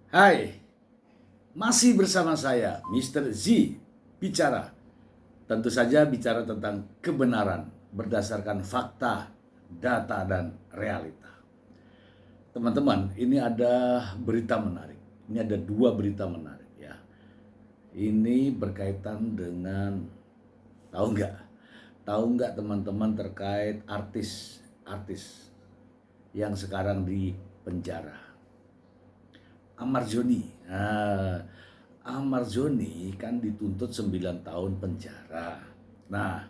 Hai, masih bersama saya, Mr. Z, bicara. Tentu saja bicara tentang kebenaran berdasarkan fakta, data, dan realita. Teman-teman, ini ada berita menarik. Ini ada dua berita menarik ya. Ini berkaitan dengan, tahu nggak? Tahu nggak teman-teman terkait artis yang sekarang di penjara? Ahmad Zoni. Ahmad Zoni kan dituntut 9 tahun penjara. Nah,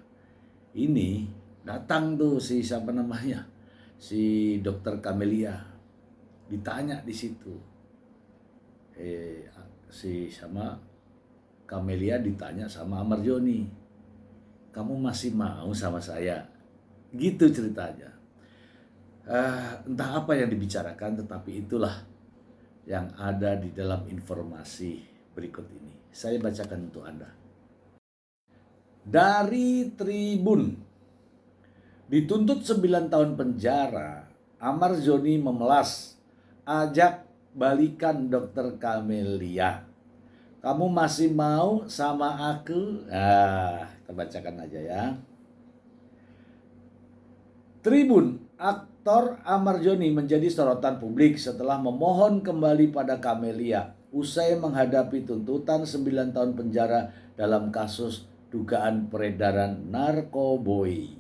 ini datang tuh si siapa namanya? Si dokter Kamelia. Ditanya di situ. Si sama Kamelia ditanya sama Ahmad Zoni. Kamu masih mau sama saya? Gitu ceritanya. Entah apa yang dibicarakan, tetapi itulah yang ada di dalam informasi berikut ini. Saya bacakan untuk Anda. Dari Tribun, dituntut 9 tahun penjara, Ahmad Zoni memelas, ajak balikan dokter Kamelia. Kamu masih mau sama aku? Kita bacakan aja ya. Tribun, aktor Ahmad Zoni menjadi sorotan publik setelah memohon kembali pada Kamelia usai menghadapi tuntutan 9 tahun penjara dalam kasus dugaan peredaran narkoboy.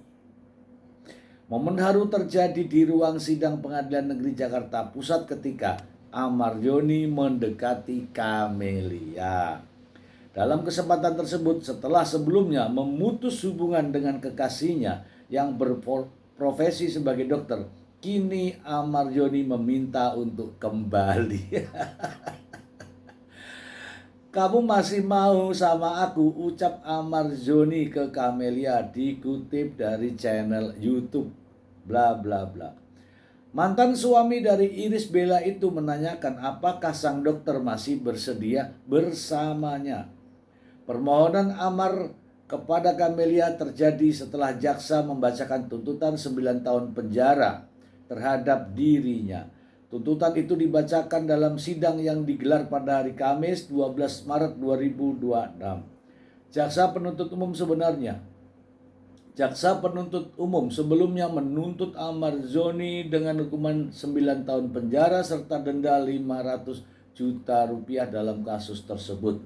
Momen haru terjadi di ruang sidang Pengadilan Negeri Jakarta Pusat ketika Ahmad Zoni mendekati Kamelia. Dalam kesempatan tersebut, setelah sebelumnya memutus hubungan dengan kekasihnya yang berprofesi sebagai dokter, kini Ahmad Zoni meminta untuk kembali. Kamu masih mau sama aku, ucap Ahmad Zoni ke Kamelia, dikutip dari channel YouTube bla bla bla. Mantan suami dari Irish Bella itu menanyakan apakah sang dokter masih bersedia bersamanya. Permohonan Amar kepada Kamelia terjadi setelah jaksa membacakan tuntutan 9 tahun penjara terhadap dirinya. Tuntutan itu dibacakan dalam sidang yang digelar pada hari Kamis 12 Maret 2026. Jaksa penuntut umum sebelumnya menuntut Ahmad Zoni dengan hukuman 9 tahun penjara serta denda 500 juta rupiah dalam kasus tersebut.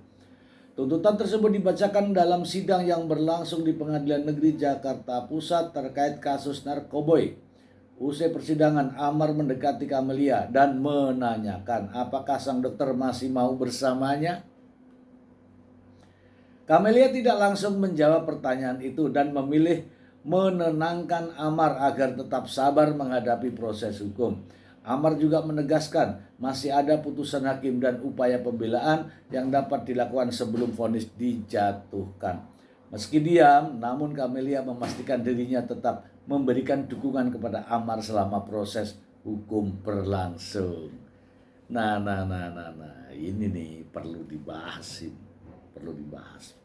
Tuntutan tersebut dibacakan dalam sidang yang berlangsung di Pengadilan Negeri Jakarta Pusat terkait kasus narkoboy. Usai persidangan, Amar mendekati Kamelia dan menanyakan apakah sang dokter masih mau bersamanya. Kamelia tidak langsung menjawab pertanyaan itu dan memilih menenangkan Amar agar tetap sabar menghadapi proses hukum. Amar juga menegaskan masih ada putusan hakim dan upaya pembelaan yang dapat dilakukan sebelum vonis dijatuhkan. Meski diam, namun Kamelia memastikan dirinya tetap memberikan dukungan kepada Amar selama proses hukum berlangsung. Nah, ini nih perlu dibahas ini, perlu dibahas.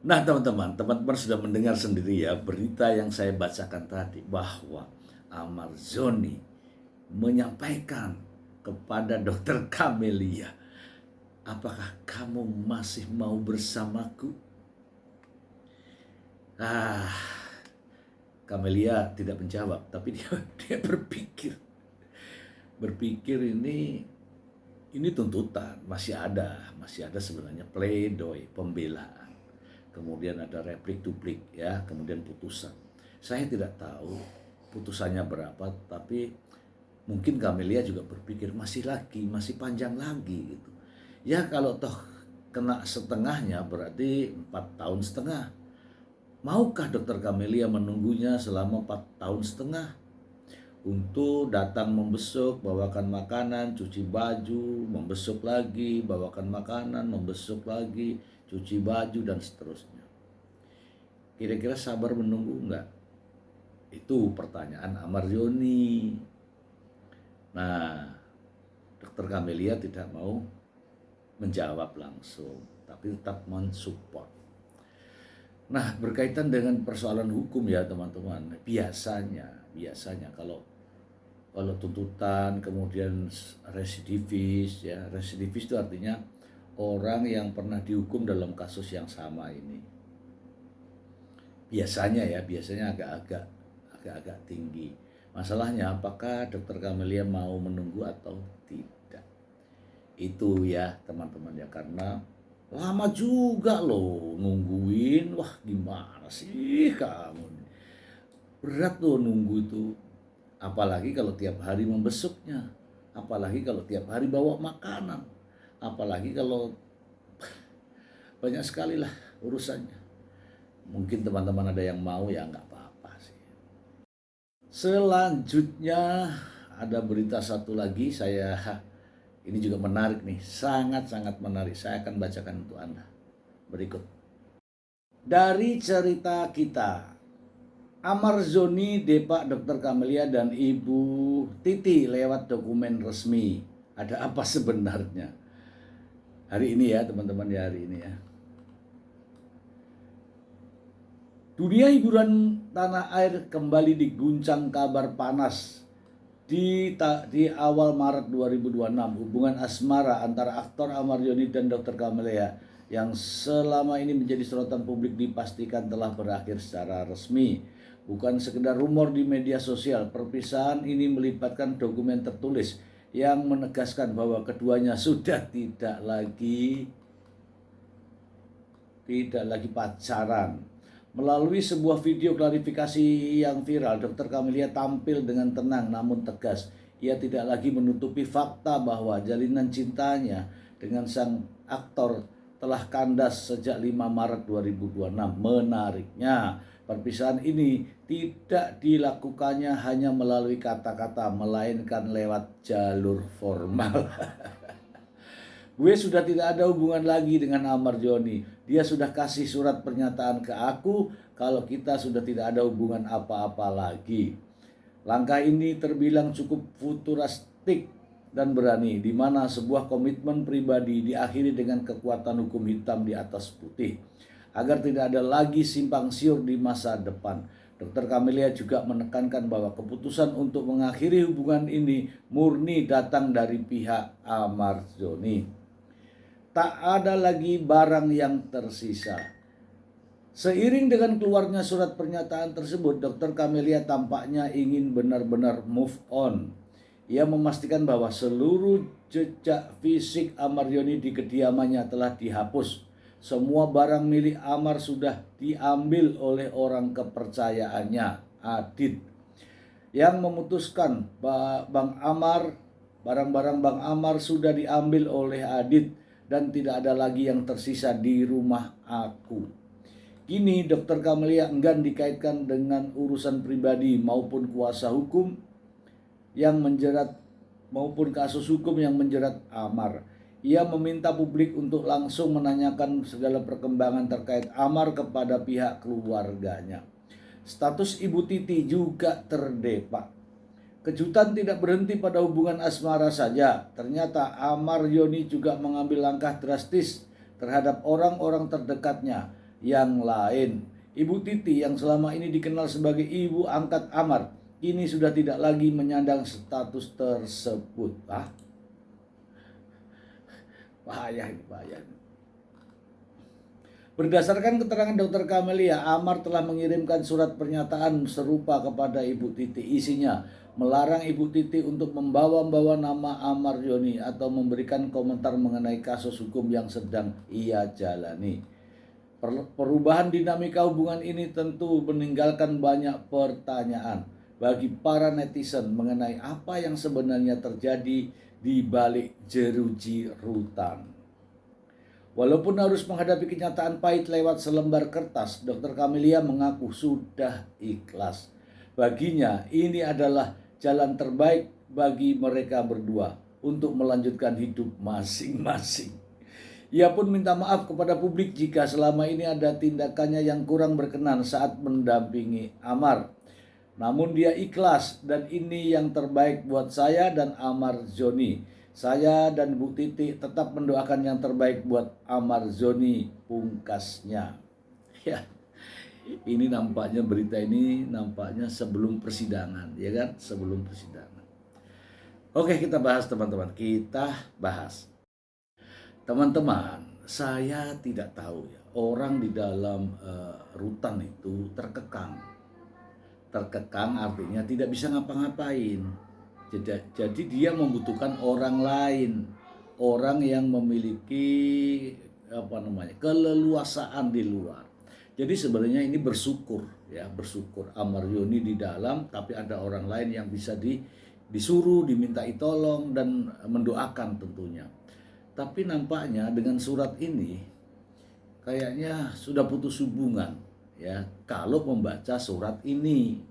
Nah, teman-teman sudah mendengar sendiri ya berita yang saya bacakan tadi bahwa Ahmad Zoni menyampaikan kepada dokter Kamelia, apakah kamu masih mau bersamaku? Kamelia tidak menjawab, tapi dia berpikir ini tuntutan, masih ada sebenarnya pledoi, pembelaan. Kemudian ada replik duplik ya, kemudian putusan. Saya tidak tahu putusannya berapa, tapi mungkin Kamelia juga berpikir masih panjang lagi gitu. Ya kalau toh kena setengahnya berarti 4 tahun setengah. Maukah dokter Kamelia menunggunya selama 4 tahun setengah untuk datang membesuk, bawakan makanan, cuci baju, membesuk lagi, bawakan makanan, membesuk lagi, cuci baju dan seterusnya. Kira-kira sabar menunggu enggak? Itu pertanyaan Ahmad Zoni. Nah, dokter Kamelia tidak mau menjawab langsung, tapi tetap mensupport. Nah, berkaitan dengan persoalan hukum ya teman-teman, biasanya kalau Kalau tuntutan, kemudian residivis, ya residivis itu artinya orang yang pernah dihukum dalam kasus yang sama ini. Biasanya agak-agak tinggi. Masalahnya apakah Dokter Kamelia mau menunggu atau tidak? Itu ya teman-teman ya, karena lama juga loh nungguin. Wah, gimana sih kamu? Berat loh nunggu itu. Apalagi kalau tiap hari membesuknya. Apalagi kalau tiap hari bawa makanan. Apalagi kalau banyak sekali lah urusannya. Mungkin teman-teman ada yang mau, ya nggak apa-apa sih. Selanjutnya ada berita satu lagi, ini juga menarik nih, sangat-sangat menarik. Saya akan bacakan untuk Anda. Berikut. Dari cerita kita, Amar Zoni, Depak Dr. Kamelia dan Ibu Titi lewat dokumen resmi. Ada apa sebenarnya? Hari ini ya teman-teman, ya hari ini ya. Dunia hiburan tanah air kembali diguncang kabar panas. Di awal Maret 2026, hubungan asmara antara aktor Amar Zoni dan Dr. Kamelia yang selama ini menjadi sorotan publik dipastikan telah berakhir secara resmi. Bukan sekedar rumor di media sosial, perpisahan ini melibatkan dokumen tertulis yang menegaskan bahwa keduanya sudah tidak lagi pacaran. Melalui sebuah video klarifikasi yang viral, Dr. Kamelia tampil dengan tenang namun tegas. Ia tidak lagi menutupi fakta bahwa jalinan cintanya dengan sang aktor telah kandas sejak 5 Maret 2026. Menariknya, perpisahan ini tidak dilakukannya hanya melalui kata-kata, melainkan lewat jalur formal. Gue sudah tidak ada hubungan lagi dengan Amar Zoni. Dia sudah kasih surat pernyataan ke aku kalau kita sudah tidak ada hubungan apa-apa lagi. Langkah ini terbilang cukup futuristik dan berani, di mana sebuah komitmen pribadi diakhiri dengan kekuatan hukum hitam di atas putih. Agar tidak ada lagi simpang siur di masa depan, Dr. Kamelia juga menekankan bahwa keputusan untuk mengakhiri hubungan ini murni datang dari pihak Amar Zoni. Tak ada lagi barang yang tersisa. Seiring dengan keluarnya surat pernyataan tersebut, Dr. Kamelia tampaknya ingin benar-benar move on. Ia memastikan bahwa seluruh jejak fisik Amar Zoni di kediamannya telah dihapus. Semua barang milik Amar sudah diambil oleh orang kepercayaannya, Adit, yang memutuskan barang-barang Bang Amar sudah diambil oleh Adit dan tidak ada lagi yang tersisa di rumah aku. Kini Dr. Kamelia enggan dikaitkan dengan urusan pribadi maupun kuasa hukum yang menjerat maupun kasus hukum yang menjerat Amar. Ia meminta publik untuk langsung menanyakan segala perkembangan terkait Amar kepada pihak keluarganya. Status Ibu Titi juga terdepak. Kejutan tidak berhenti pada hubungan asmara saja. Ternyata Amar Zoni juga mengambil langkah drastis terhadap orang-orang terdekatnya yang lain. Ibu Titi yang selama ini dikenal sebagai ibu angkat Amar, kini sudah tidak lagi menyandang status tersebut. Bahaya ini, bahaya. Berdasarkan keterangan Dr. Kamelia, Amar telah mengirimkan surat pernyataan serupa kepada Ibu Titi. Isinya melarang Ibu Titi untuk membawa-bawa nama Amar Zoni atau memberikan komentar mengenai kasus hukum yang sedang ia jalani. Perubahan dinamika hubungan ini tentu meninggalkan banyak pertanyaan bagi para netizen mengenai apa yang sebenarnya terjadi di balik jeruji rutan. Walaupun harus menghadapi kenyataan pahit lewat selembar kertas, Dr. Kamelia mengaku sudah ikhlas. Baginya ini adalah jalan terbaik bagi mereka berdua untuk melanjutkan hidup masing-masing. Ia pun minta maaf kepada publik jika selama ini ada tindakannya yang kurang berkenan saat mendampingi Amar. Namun dia ikhlas dan ini yang terbaik buat saya dan Amar Zoni. Saya dan Bu Titi tetap mendoakan yang terbaik buat Amar Zoni, pungkasnya. Ya, ini nampaknya berita ini nampaknya sebelum persidangan, ya kan? Sebelum persidangan. Oke, kita bahas teman-teman. Kita bahas. Teman-teman, saya tidak tahu ya, orang di dalam rutan itu terkekang. Terkekang artinya tidak bisa ngapa-ngapain. Jadi dia membutuhkan orang lain, orang yang memiliki keleluasaan di luar. Jadi sebenarnya ini bersyukur ya, bersyukur Amaryoni di dalam, tapi ada orang lain yang bisa disuruh, dimintai tolong dan mendoakan tentunya. Tapi nampaknya dengan surat ini kayaknya sudah putus hubungan ya kalau membaca surat ini,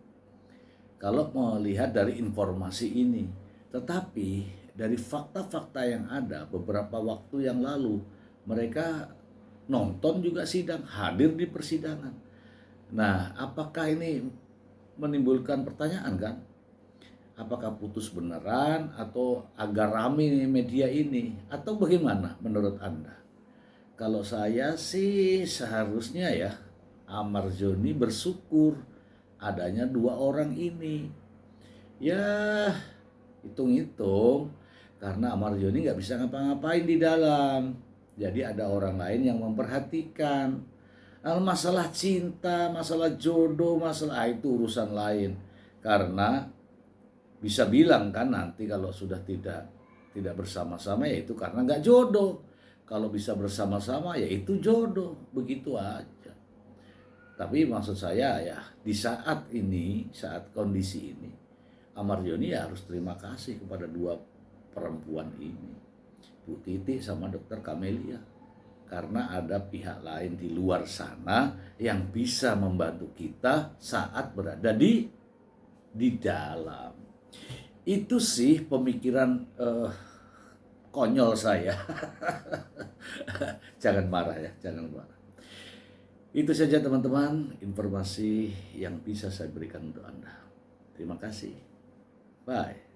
kalau melihat dari informasi ini. Tetapi dari fakta-fakta yang ada beberapa waktu yang lalu, mereka nonton juga sidang, hadir di persidangan. Nah, apakah ini menimbulkan pertanyaan kan? Apakah putus beneran atau agak rame media ini? Atau bagaimana menurut Anda? Kalau saya sih seharusnya ya Amaryoni bersyukur adanya dua orang ini. Ya hitung-hitung karena Amaryoni nggak bisa ngapa-ngapain di dalam. Jadi ada orang lain yang memperhatikan. Masalah cinta, masalah jodoh, masalah itu urusan lain. Karena bisa bilang kan nanti kalau sudah tidak bersama-sama ya itu karena nggak jodoh. Kalau bisa bersama-sama ya itu jodoh, begitu aja. Tapi maksud saya ya di saat ini, saat kondisi ini, Amaryoni ya harus terima kasih kepada dua perempuan ini, Bu Titi sama Dokter Kamelia, karena ada pihak lain di luar sana yang bisa membantu kita saat berada di dalam. Itu sih pemikiran konyol saya. Jangan marah ya, jangan marah. Itu saja teman-teman informasi yang bisa saya berikan untuk Anda. Terima kasih. Bye.